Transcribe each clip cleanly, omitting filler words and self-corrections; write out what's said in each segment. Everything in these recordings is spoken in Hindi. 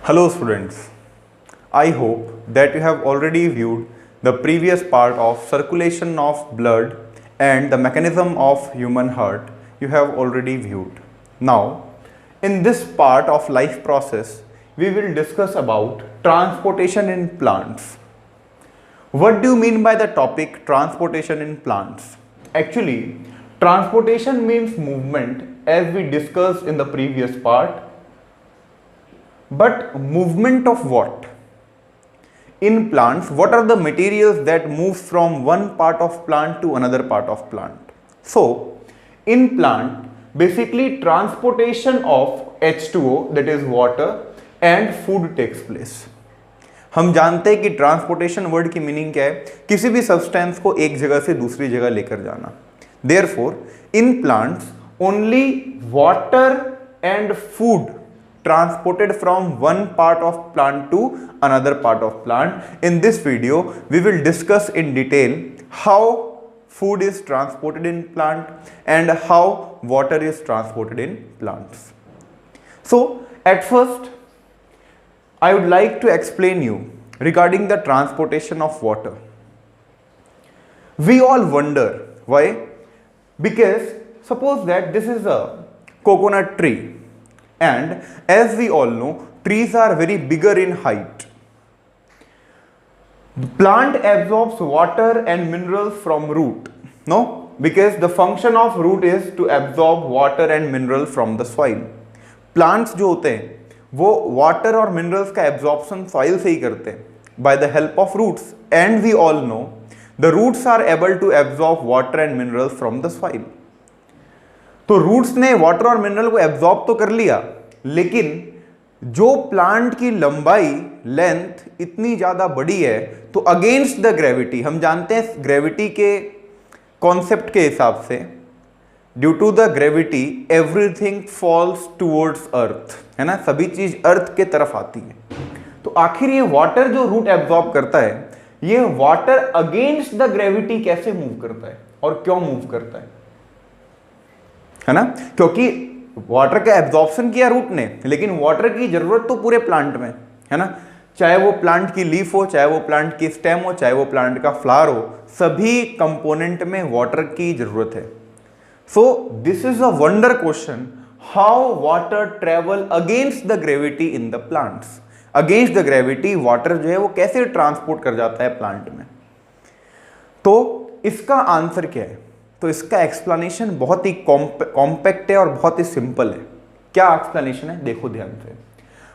Hello students, I hope that you have already viewed the previous part of circulation of blood and the mechanism of human heart. You have already viewed. Now, in this part of life process, we will discuss about transportation in plants. What do you mean by the topic transportation in plants? Actually, transportation means movement as we discussed in the previous part. But movement of what? In plants, what are the materials that move from one part of plant to another part of plant? So, in plant, basically transportation of H2O, that is water, and food takes place. हम जानते हैं कि ट्रांसपोर्टेशन वर्ड की मीनिंग क्या है? किसी भी सब्सटेंस को एक जगह से दूसरी जगह लेकर जाना. Therefore, in plants, only water and food transported from one part of plant to another part of plant. In this video, we will discuss in detail how food is transported in plant and how water is transported in plants. So, at first, I would like to explain you regarding the transportation of water. We all wonder why? Because suppose that this is a coconut tree. And as we all know, trees are very bigger in height. The plant absorbs water and minerals from root. No? Because the function of root is to absorb water and minerals from the soil. Plants जो होते हैं वो water और minerals का absorption soil से ही करते हैं by the help of roots. And we all know the roots are able to absorb water and minerals from the soil. तो रूट्स ने वाटर और मिनरल को एब्जॉर्ब तो कर लिया, लेकिन जो प्लांट की लंबाई लेंथ इतनी ज्यादा बड़ी है तो अगेंस्ट द ग्रेविटी, हम जानते हैं ग्रेविटी के कॉन्सेप्ट के हिसाब से due to the gravity everything falls towards earth, है ना, सभी चीज अर्थ के तरफ आती है. तो आखिर ये वाटर जो रूट एब्जॉर्ब करता है, ये वाटर अगेंस्ट द ग्रेविटी कैसे मूव करता है और क्यों मूव करता है ना? क्योंकि वाटर का एब्जॉर्प्शन किया रूट ने, लेकिन वाटर की जरूरत तो पूरे प्लांट में है ना. चाहे वो प्लांट की लीफ हो, चाहे वो प्लांट की स्टेम हो, चाहे वो प्लांट का फ्लावर हो, सभी कंपोनेंट में वाटर की जरूरत है. So this is a wonder question, how water travel against the gravity in the plants. Against the gravity water जो है वो कैसे ट्रांसपोर्ट कर जाता है प्लांट में. तो इसका आंसर क्या है? तो इसका एक्सप्लेनेशन बहुत ही कॉम्पैक्ट है और बहुत ही सिंपल है. क्या एक्सप्लेनेशन है? देखो ध्यान से.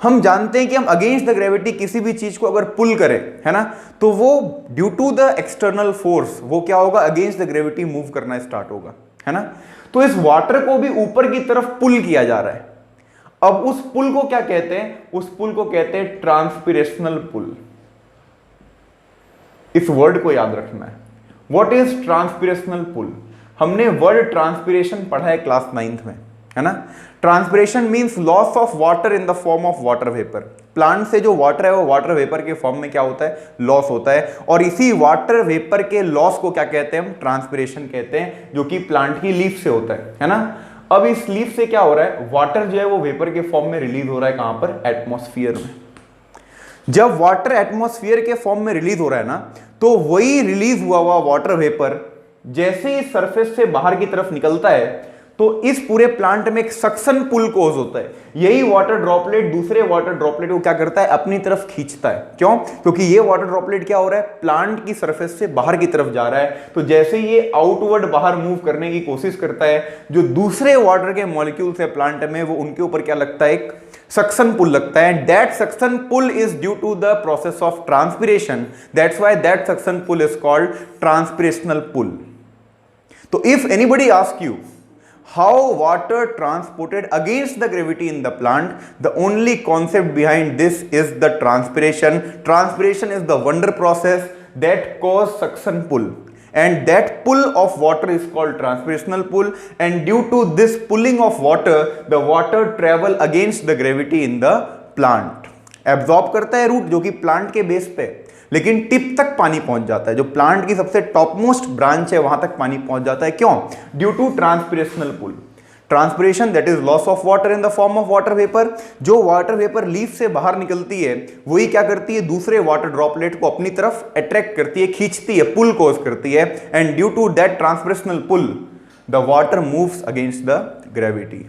हम जानते हैं कि हम अगेंस्ट द ग्रेविटी किसी भी चीज को अगर पुल करें, है ना, तो वो due to the external force वो क्या होगा? अगेंस्ट द ग्रेविटी मूव करना स्टार्ट होगा, है ना. तो इस वाटर को भी ऊपर की तरफ पुल किया जा रहा है. अब उस पुल को क्या कहते हैं? उस पुल को कहते हैं ट्रांसपिरेशनल पुल. इस वर्ड को याद रखना है. व्हाट इज ट्रांसपिरेशनल पुल? हमने वर्ड ट्रांसपिरेशन पढ़ा है क्लास 9th में, है ना. Transpiration means loss of water in the form of water vapour. Plant से जो वाटर है वो वाटर वेपर के फॉर्म में क्या होता है? लॉस होता है. और इसी वाटर वेपर के लॉस को क्या कहते हैं? हम ट्रांसपिरेशन कहते हैं, जो कि प्लांट की लीफ से होता है ना. अब इस लीफ से क्या हो रहा है? वाटर जो है वो वेपर के फॉर्म में रिलीज हो रहा है. कहां पर? एटमॉस्फेयर में. जब वाटर एटमॉस्फेयर के फॉर्म में रिलीज हो रहा है ना, तो वही रिलीज हुआ वाटर वेपर जैसे ही सरफेस से बाहर की तरफ निकलता है तो इस पूरे प्लांट में एक सक्शन पुल कोज होता है. यही वाटर ड्रॉपलेट दूसरे वाटर ड्रॉपलेट को क्या करता है? अपनी तरफ खींचता है. क्यों? क्योंकि ये वाटर ड्रॉपलेट क्या हो रहा है? प्लांट की सरफेस से बाहर की तरफ जा रहा है. तो जैसे ये आउटवर्ड बाहर मूव करने की कोशिश करता है, जो दूसरे वाटर के मॉलिक्यूल्स है प्लांट में, वो उनके ऊपर क्या लगता है? एक सक्शन पुल लगता है. That suction pull is due to the process of transpiration. That's why that suction pull is called transpirational pull. So if anybody asks you how water transported against the gravity in the plant, the only concept behind this is the transpiration. Transpiration is the wonder process that causes suction pull, and that pull of water is called transpirational pull. And due to this pulling of water, the water travel against the gravity in the plant. Absorb करता है रूट जो कि प्लांट के बेस पे, लेकिन टिप तक पानी पहुंच जाता है. जो प्लांट की सबसे टॉप मोस्ट ब्रांच है वहां तक पानी पहुंच जाता है. क्यों? Due to transpirational pull. Transpiration that is loss of water in the form of water vapour. जो वाटर वेपर लीफ से बाहर निकलती है वही क्या करती है, दूसरे वाटर ड्रॉपलेट को अपनी तरफ अट्रैक्ट करती है, खींचती है, पुल कॉज करती है, and due to that transpirational pull the water moves against the gravity.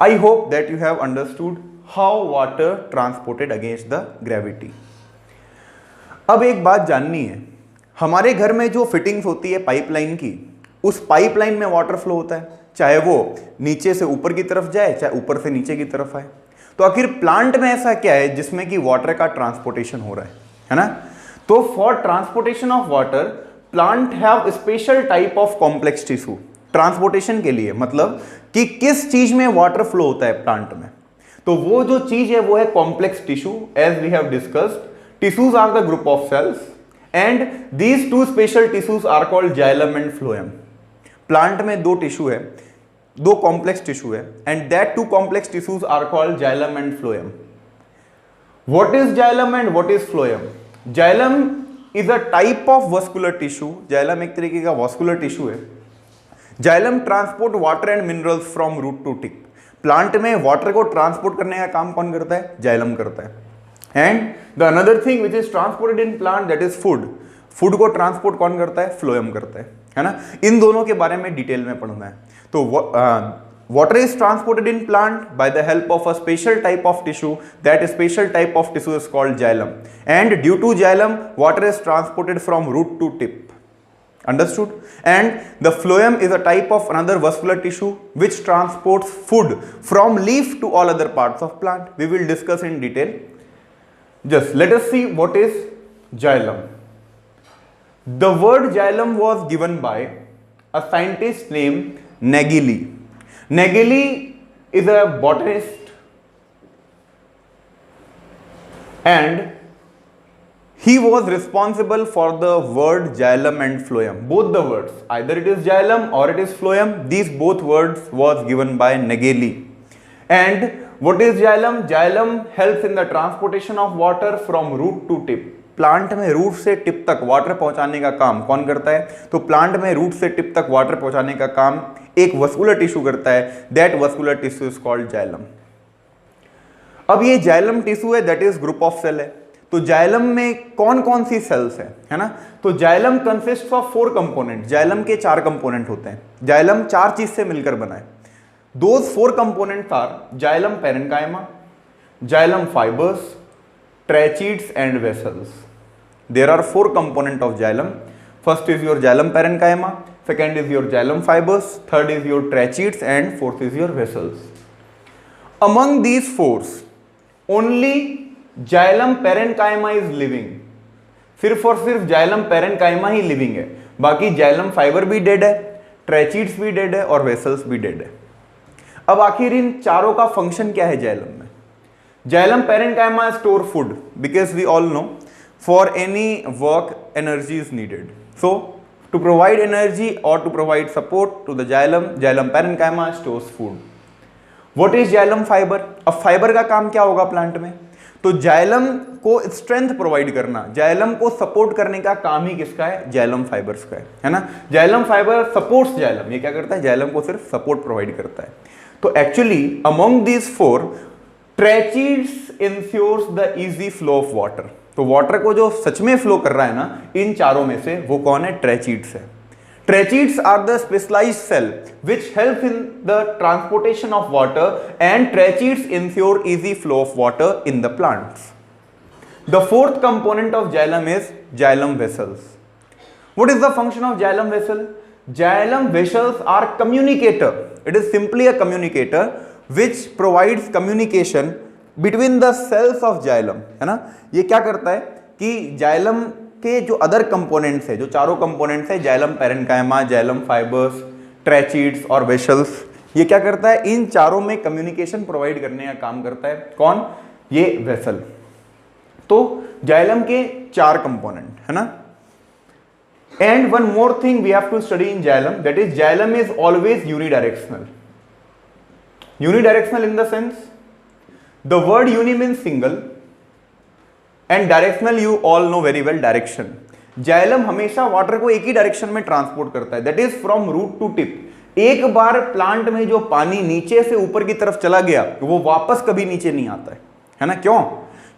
I hope that you have understood how water transported against the gravity. अब एक बात जाननी है, हमारे घर में जो फिटिंग्स होती है पाइपलाइन की, उस पाइपलाइन में वाटर फ्लो होता है, चाहे वो नीचे से ऊपर की तरफ जाए चाहे ऊपर से नीचे की तरफ आए। तो आखिर प्लांट में ऐसा क्या है जिसमें कि वाटर का ट्रांसपोर्टेशन हो रहा है ना? तो for transportation of water plant have special type of complex tissue. Transportation के लिए मतलब कि किस चीज में वाटर फ्लो होता है प्लांट में, तो वो जो चीज है वो है complex tissue. As we have discussed, tissues are the group of cells and these two special tissues are called xylem and phloem. Plant में दो टिश्यू है, दो कॉम्प्लेक्स टिश्यू है, and that two complex tissues are called xylem and phloem. What is xylem and what is phloem? Xylem is a type of vascular tissue. Xylem एक तरीके का वस्कुलर टिश्यू है। Xylem transport water and minerals from root to tip. Plant में वाटर को ट्रांसपोर्ट करने का काम कौन करता है? जाइलम करता है। And the another thing which is transported in plant that is food. Food को ट्रांसपोर्ट कौन करता है? फ्लोएम करता है ना? इन दोनों के बारे में डिटेल में पढ़ना है। तो water is transported in plant by the help of a special type of tissue. That special type of tissue is called xylem, and due to xylem water is transported from root to tip. Understood? And the phloem is a type of another vascular tissue which transports food from leaf to all other parts of plant. We will discuss in detail. Just let us see what is xylem. The word xylem was given by a scientist named Nageli. Nageli is a botanist and he was responsible for the word xylem and phloem. Both the words, either it is xylem or it is phloem, these both words was given by Nageli. And what is xylem? Xylem helps in the transportation of water from root to tip. Plant में रूट से टिप तक वाटर पहुंचाने का काम कौन करता है? तो प्लांट में रूट से टिप तक वाटर पहुंचाने का काम एक वस्कुलर टिश्यू करता है। That vascular tissue is called xylem. अब ये जाइलम टिश्यू है, that is group of cell है। तो जाइलम में कौन कौन सी सेल्स है ना? तो xylem consist of 4 component. Xylem के 4 कंपोनेंट होते हैं। जाइलम 4 चीज से मिलकर बना है। Those 4 components are xylem parenchyma, xylem fibres, tracheids and vessels. There are 4 components of xylem. First is your xylem parenchyma, second is your xylem fibers, third is your tracheids, and fourth is your vessels. Among these 4, only xylem parenchyma is living. सिर्फ और सिर्फ xylem parenchyma ही living है, बाकी xylem fiber भी dead है, tracheids भी dead है और vessels भी dead है। अब आखिर इन चारों का फंक्शन क्या है xylem में? Xylem parenchyma store food because we all know for any work energy is needed. So to provide energy or to provide support to the xylem parenchyma stores food. What is xylem fiber? अब फाइबर का काम क्या होगा प्लांट में? तो जाइलम को स्ट्रेंथ प्रोवाइड करना, जाइलम को सपोर्ट करने का काम ही किसका है? जाइलम फाइबर्स का है ना? Xylem fibre supports xylem. ये क्या करता है? जाइलम को सिर्फ सपोर्ट प्रोवाइड करता है। तो actually among these 4 tracheids ensures the easy flow of water. तो वाटर को जो सच में फ्लो कर रहा है ना, इन चारों में से वो कौन है? ट्रैचीड्स है। Tracheids are the specialised cell which help in the transportation of water and tracheids ensure easy flow of water in the plants. The 4th component of xylem is xylem vessels. What is the function of xylem vessel? Xylem vessels are communicator. It is simply a communicator which provides communication between the cells of xylem, है ना? ये क्या करता है कि जाइलम के जो अदर कंपोनेंट्स है, जो चारों कंपोनेंट्स है, जाइलम पैरेन्काइमा, जाइलम फाइबर्स, ट्रैचीड्स और वेसल्स, ये क्या करता है? इन चारों में कम्युनिकेशन प्रोवाइड करने का काम करता है। कौन? ये वेसल। तो जाइलम के 4 कंपोनेंट है ना? And one more thing we have to study in xylem, that is xylem is always unidirectional. Unidirectional in the sense the word uni means single and directional you all know very well direction. Xylem हमेशा वाटर को एक ही डायरेक्शन में ट्रांसपोर्ट करता है, that is from root to tip. एक बार प्लांट में जो पानी नीचे से ऊपर की तरफ चला गया वो वापस कभी नीचे नहीं आता है ना? क्यों?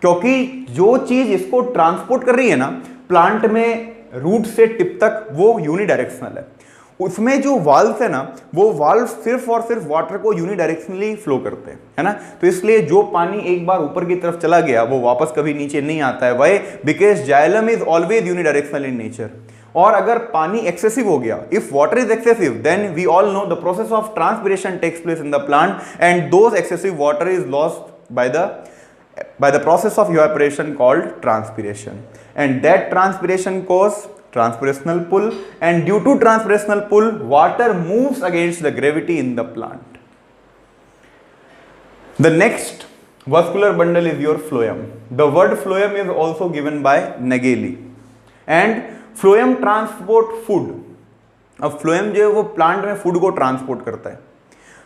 क्योंकि जो चीज इसको ट्रांसपोर्ट कर रही है ना प्लांट में रूट से टिप तक, वो यूनिडायरेक्शनल है। उसमें जो वाल्व है ना, वो वाल्व सिर्फ और सिर्फ वाटर को यूनिडायरेक्शनली फ्लो करते हैं, है ना? तो इसलिए जो पानी एक बार ऊपर की तरफ चला गया वो वापस कभी नीचे नहीं आता है। Why? Because xylem is always unidirectional in nature. और अगर पानी एक्सेसिव हो गया, if water is excessive, then we all know the process of transpiration takes place in the plant and those excessive water is lost by the process of evaporation called transpiration, and that transpiration causes transpirational pull, and due to transpirational pull water moves against the gravity in the plant. The next vascular bundle is your phloem. The word phloem is also given by Nageli, and phloem transport food. अब phloem जो है वो प्लांट में फूड को ट्रांसपोर्ट करता है।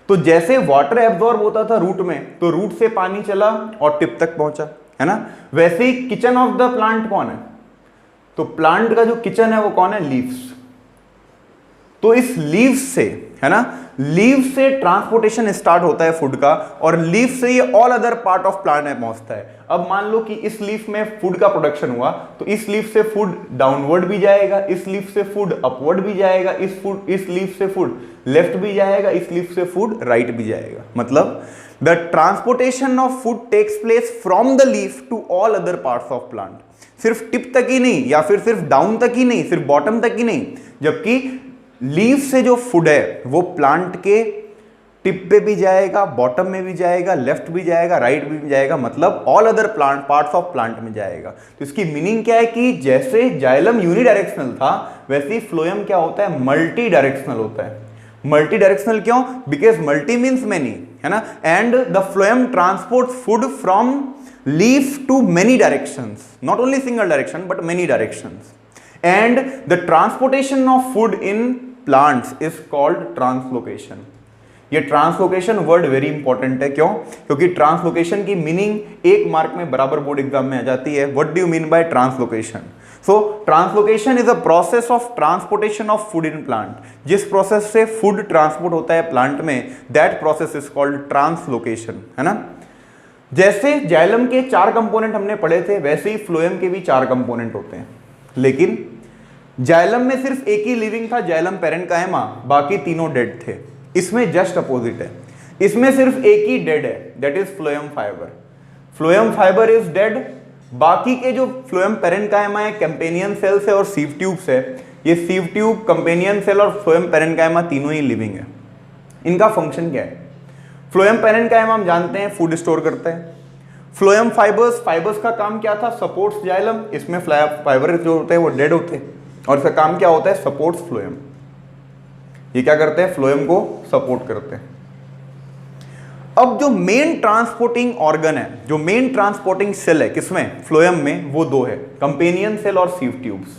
तो जैसे वाटर एब्जॉर्ब होता था रूट में, तो रूट से पानी चला और टिप तक पहुंचा, है ना? वैसे ही किचन ऑफ द प्लांट कौन है? तो प्लांट का जो किचन है वो कौन है? लीव्स। तो इस लीव्स से, है ना, लीव्स से ट्रांसपोर्टेशन स्टार्ट होता है फूड का, और लीव से ये all other part of plant में पहुंचता है। अब मान लो कि इस लीफ में फूड का प्रोडक्शन हुआ, तो इस लीफ से फूड डाउनवर्ड भी जाएगा, इस लीफ से फूड अपवर्ड भी जाएगा, इस लीफ से फूड लेफ्ट भी जाएगा, इस लीफ से फूड राइट भी जाएगा। मतलब the transportation of food takes place from the leaf to all other parts of plant. सिर्फ टिप तक ही नहीं, या फिर सिर्फ डाउन तक ही नहीं, सिर्फ बॉटम तक ही नहीं, जबकि लीफ से जो फूड है वो प्लांट के टिप पे भी जाएगा, बॉटम में भी जाएगा, लेफ्ट भी जाएगा, राइट भी जाएगा, मतलब all other plant parts of plant में जाएगा। तो इसकी मीनिंग क्या है कि जैसे जाइलम यूनिडायरेक्शनल था, वैसे ही फ्लोएम क्या होता है? मल्टी डायरेक्शनल होता है। मल्टी डायरेक्शनल क्यों? बिकॉज मल्टी मीन्स मेनी, है ना? And the phloem transport food from leaf to many directions, not only single direction but many directions. And the transportation of food in plants is called translocation. ये ट्रांसलोकेशन वर्ड वेरी इंपॉर्टेंट है। क्यों? क्योंकि ट्रांसलोकेशन की मीनिंग एक मार्क में बराबर बोर्ड एग्जाम में आ जाती है। What do you mean by translocation? So translocation is a process of transportation of food in plant. जिस प्रोसेस से फूड ट्रांसपोर्ट होता है प्लांट में, that process is called translocation, है ना? जैसे जाइलम के 4 कंपोनेंट हमने पढ़े थे, वैसे ही फ्लोएम के भी 4 कंपोनेंट होते हैं। लेकिन जाइलम में सिर्फ एक ही लिविंग था, जाइलम पैरेन्काइमा, बाकी तीनों डेड थे। इसमें जस्ट अपोजिट है, इसमें सिर्फ एक ही डेड है, that is phloem fibre. Phloem fibre is dead. बाकी के जो फ्लोएम पैरेन्काइमा है, कंपेनियन सेल्स है और सीव ट्यूब्स है, ये सीव ट्यूब, कंपेनियन सेल और फ्लोएम पैरेन्काइमा तीनों ही लिविंग है। इनका फंक्शन क्या है? फ्लोएम पैरेन्काइमा हम जानते हैं फूड स्टोर करता है। फ्लोएम फाइबर्स का काम क्या था? Supports xylem. इसमें फाइबर जो होते हैं वो डेड होते हैं, और इसका काम क्या होता है? Supports phloem. ये क्या करते हैं? फ्लोएम को सपोर्ट करते हैं। अब जो मेन ट्रांसपोर्टिंग ऑर्गन है, जो मेन ट्रांसपोर्टिंग सेल है किसमें? फ्लोएम में, वो 2 है, कंपेनियन सेल और सीव ट्यूब्स।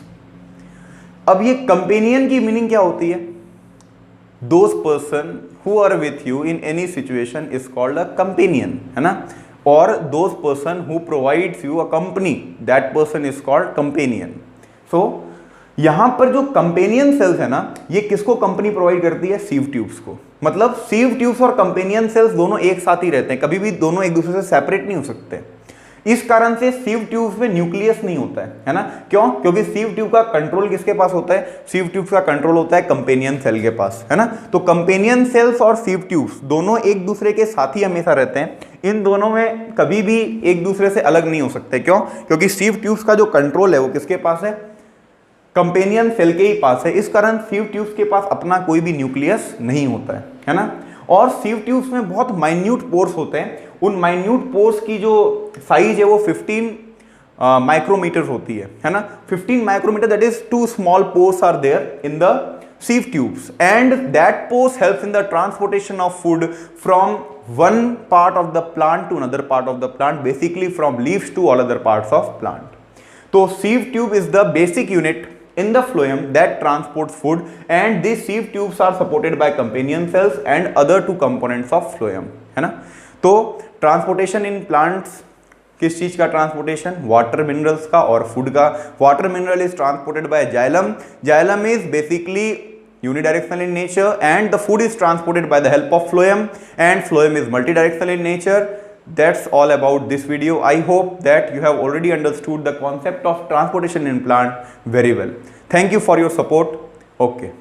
अब ये कंपेनियन की मीनिंग क्या होती है? Those person who are with you in any situation is called a companion, है ना? और those person who provides you a company, that person is called companion. So यहां पर जो कंपेनियन सेल्स है ना, ये किसको कंपनी प्रोवाइड करती है? सीव ट्यूब्स को। मतलब सीव ट्यूब्स और कंपेनियन सेल्स दोनों एक साथ ही रहते हैं, कभी भी दोनों एक दूसरे से सेपरेट नहीं हो सकते। इस कारण से सीव ट्यूब्स में न्यूक्लियस नहीं होता है ना? क्यों? क्योंकि सीव ट्यूब का कंट्रोल किसके पास होता है? सीव ट्यूब्स का कंट्रोल होता है कंपेनियन सेल के पास, है ना? तो कंपेनियन सेल्स और सीव ट्यूब्स दोनों एक दूसरे के साथ ही हमेशा रहते हैं। इन दोनों में कभी भी एक दूसरे से अलग नहीं हो सकते। क्यों? क्योंकि सीव ट्यूब्स का जो कंट्रोल है वो किसके पास है? कंपेनियन सेल के ही पास है। इस कारण सीव ट्यूब्स के पास अपना कोई भी न्यूक्लियस नहीं होता है ना? और सीव ट्यूब्स में बहुत माइन्यूट पोर्स होते हैं। उन माइन्यूट पोर्स की जो साइज है वो 15 माइक्रोमीटर होती है ना? 15 micrometre, that is 2 small pores are there in the sieve tubes, and that pores helps in the transportation of food from one part of the plant to another part of the plant, basically from leaves to all other parts of plant. So sieve tube is the basic unit in the phloem that transports food, and these sieve tubes are supported by companion cells and other 2 components of phloem, है ना? तो ट्रांसपोर्टेशन इन प्लांट्स, किस चीज का ट्रांसपोर्टेशन? वाटर मिनरल्स का और फूड का। Water mineral is transported by xylem. Xylem is basically unidirectional in nature, and the food is transported by the help of phloem, and phloem is multidirectional in nature. That's all about this video. I hope that you have already understood the concept of transportation in plant very well. Thank you for your support. Okay.